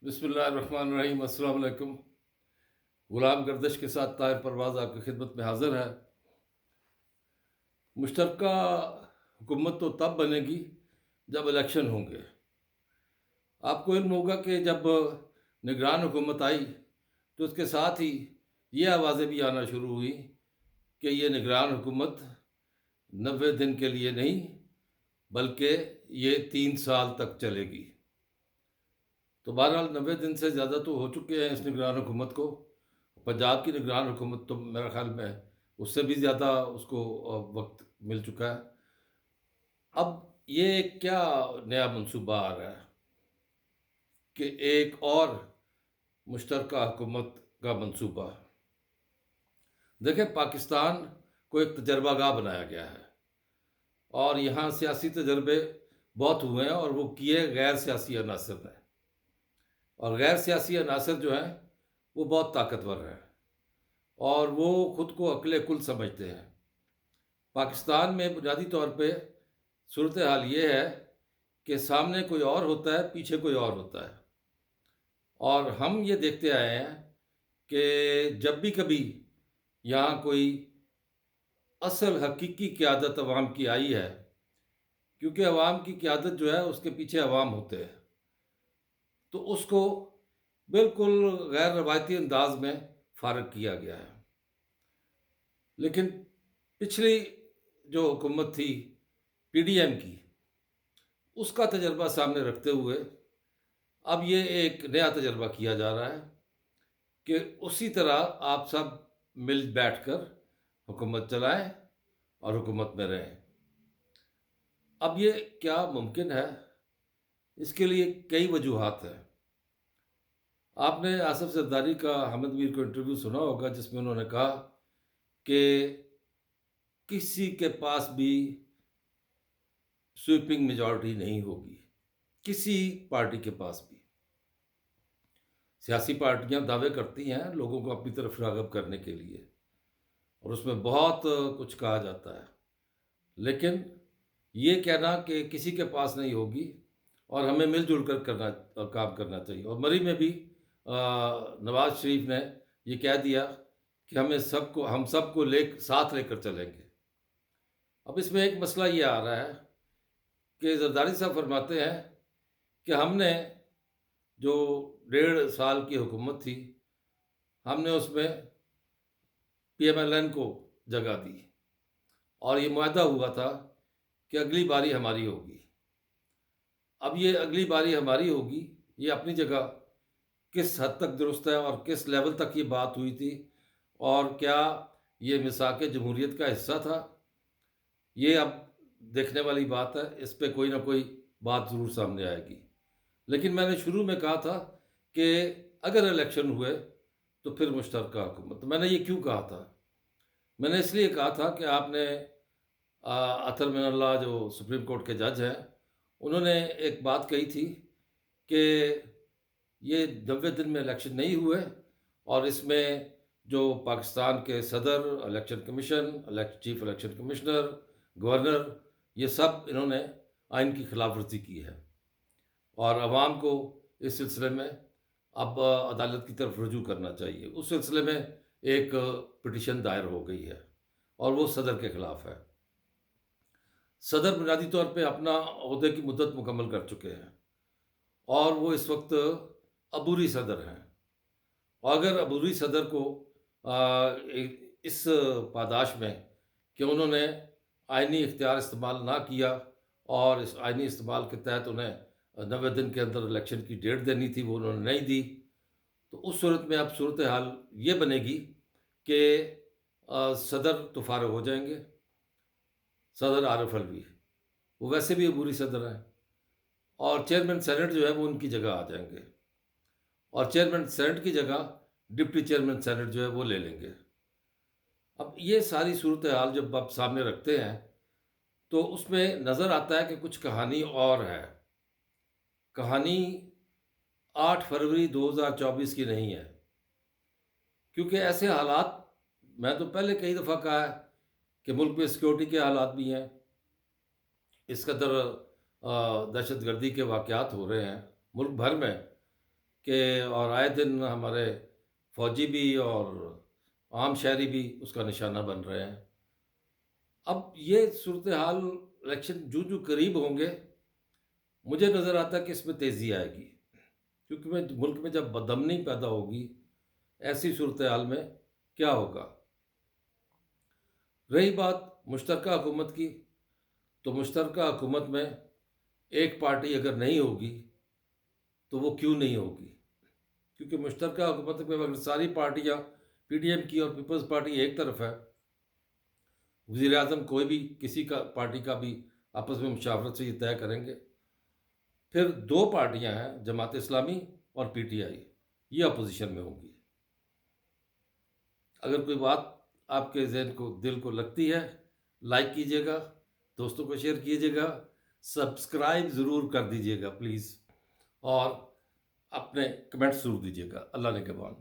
بسم اللہ الرحمن الرحیم۔ السلام علیکم۔ غلام گردش کے ساتھ طاہر پرواز آپ کی خدمت میں حاضر ہے۔ مشترکہ حکومت تو تب بنے گی جب الیکشن ہوں گے۔ آپ کو علم ہوگا کہ جب نگران حکومت آئی تو اس کے ساتھ ہی یہ آوازیں بھی آنا شروع ہوئی کہ یہ نگران حکومت 90 دن کے لیے نہیں بلکہ یہ 3 سال تک چلے گی۔ تو بہرحال 90 دن سے زیادہ تو ہو چکے ہیں اس نگران حکومت کو۔ پنجاب کی نگران حکومت تو میرے خیال میں اس سے بھی زیادہ اس کو وقت مل چکا ہے۔ اب یہ کیا نیا منصوبہ آ رہا ہے کہ ایک اور مشترکہ حکومت کا منصوبہ؟ دیکھیں، پاکستان کو ایک تجربہ گاہ بنایا گیا ہے اور یہاں سیاسی تجربے بہت ہوئے ہیں اور وہ کیے غیر سیاسی عناصر نے، اور غیر سیاسی عناصر جو ہیں وہ بہت طاقتور ہیں اور وہ خود کو عقل کل سمجھتے ہیں۔ پاکستان میں بنیادی طور پہ صورتحال یہ ہے کہ سامنے کوئی اور ہوتا ہے، پیچھے کوئی اور ہوتا ہے، اور ہم یہ دیکھتے آئے ہیں کہ جب بھی کبھی یہاں کوئی اصل حقیقی قیادت عوام کی آئی ہے، کیونکہ عوام کی قیادت جو ہے اس کے پیچھے عوام ہوتے ہیں، تو اس کو بالکل غیر روایتی انداز میں فارغ کیا گیا ہے۔ لیکن پچھلی جو حکومت تھی پی ڈی ایم کی، اس کا تجربہ سامنے رکھتے ہوئے اب یہ ایک نیا تجربہ کیا جا رہا ہے کہ اسی طرح آپ سب مل بیٹھ کر حکومت چلائیں اور حکومت میں رہیں۔ اب یہ کیا ممکن ہے؟ اس کے لیے کئی وجوہات ہیں۔ آپ نے آصف زرداری کا حامد میر کو انٹرویو سنا ہوگا جس میں انہوں نے کہا کہ کسی کے پاس بھی سویپنگ میجورٹی نہیں ہوگی، کسی پارٹی کے پاس بھی۔ سیاسی پارٹیاں دعوے کرتی ہیں لوگوں کو اپنی طرف راغب کرنے کے لیے، اور اس میں بہت کچھ کہا جاتا ہے، لیکن یہ کہنا کہ کسی کے پاس نہیں ہوگی اور ہمیں مل جل کر کام کرنا چاہیے۔ اور مری میں بھی نواز شریف نے یہ کہہ دیا کہ ہم سب کو ساتھ لے کر چلیں گے۔ اب اس میں ایک مسئلہ یہ آ رہا ہے کہ زرداری صاحب فرماتے ہیں کہ ہم نے جو 1.5 سال کی حکومت تھی، ہم نے اس میں پی ایم ایل این کو جگہ دی اور یہ معاہدہ ہوا تھا کہ اگلی باری ہماری ہوگی۔ اب یہ اگلی باری ہماری ہوگی، یہ اپنی جگہ کس حد تک درست ہے اور کس لیول تک یہ بات ہوئی تھی، اور کیا یہ میثاق جمہوریت کا حصہ تھا، یہ اب دیکھنے والی بات ہے۔ اس پہ کوئی نہ کوئی بات ضرور سامنے آئے گی۔ لیکن میں نے شروع میں کہا تھا کہ اگر الیکشن ہوئے تو پھر مشترکہ حکومت۔ میں نے یہ کیوں کہا تھا؟ میں نے اس لیے کہا تھا کہ آپ نے اطہر من اللہ جو سپریم کورٹ کے جج ہیں، انہوں نے ایک بات کہی تھی کہ یہ 90 دن میں الیکشن نہیں ہوئے، اور اس میں جو پاکستان کے صدر، election commission, chief election commissioner, governor, یہ سب انہوں نے آئین کی خلاف ورزی کی ہے، اور عوام کو اس سلسلے میں اب عدالت کی طرف رجوع کرنا چاہیے۔ اس سلسلے میں ایک پٹیشن دائر ہو گئی ہے اور وہ صدر کے خلاف ہے۔ صدر بنیادی طور پہ اپنا عہدے کی مدت مکمل کر چکے ہیں اور وہ اس وقت عبوری صدر ہیں، اور اگر عبوری صدر کو اس پاداش میں کہ انہوں نے آئینی اختیار استعمال نہ کیا اور اس آئینی استعمال کے تحت انہیں 90 دن کے اندر الیکشن کی ڈیٹ دینی تھی، وہ انہوں نے نہیں دی، تو اس صورت میں اب صورتحال یہ بنے گی کہ صدر تو فارغ ہو جائیں گے، صدر عارف الوی، وہ ویسے بھی عبوری صدر ہیں، اور چیئرمین سینٹ جو ہے وہ ان کی جگہ آ جائیں گے، اور چیئرمین سینٹ کی جگہ ڈپٹی چیئرمین سینٹ جو ہے وہ لے لیں گے۔ اب یہ ساری صورتحال جب آپ سامنے رکھتے ہیں تو اس میں نظر آتا ہے کہ کچھ کہانی اور ہے۔ کہانی 8 فروری 2024 کی نہیں ہے، کیونکہ ایسے حالات، میں تو پہلے کئی دفعہ کہا ہے کہ ملک میں سیکیورٹی کے حالات بھی ہیں، اس قدر دہشت گردی کے واقعات ہو رہے ہیں ملک بھر میں کہ اور آئے دن ہمارے فوجی بھی اور عام شہری بھی اس کا نشانہ بن رہے ہیں۔ اب یہ صورتحال الیکشن جو قریب ہوں گے، مجھے نظر آتا ہے کہ اس میں تیزی آئے گی، کیونکہ ملک میں جب بدامنی پیدا ہوگی، ایسی صورتحال میں کیا ہوگا؟ رہی بات مشترکہ حکومت کی، تو مشترکہ حکومت میں ایک پارٹی اگر نہیں ہوگی تو وہ کیوں نہیں ہوگی؟ کیونکہ مشترکہ حکومت میں اگر ساری پارٹیاں پی ڈی ایم کی اور پیپلز پارٹی ایک طرف ہے، وزیر اعظم کوئی بھی کسی کا پارٹی کا بھی آپس میں مشاورت سے یہ طے کریں گے، پھر دو پارٹیاں ہیں، جماعت اسلامی اور پی ٹی آئی، یہ اپوزیشن میں ہوں گی۔ اگر کوئی بات آپ کے ذہن کو دل کو لگتی ہے، لائک کیجیے گا، دوستوں کو شیئر کیجیے گا، سبسکرائب ضرور کر دیجیے گا پلیز، اور اپنے کمنٹ ضرور دیجیے گا۔ اللہ نگہبان۔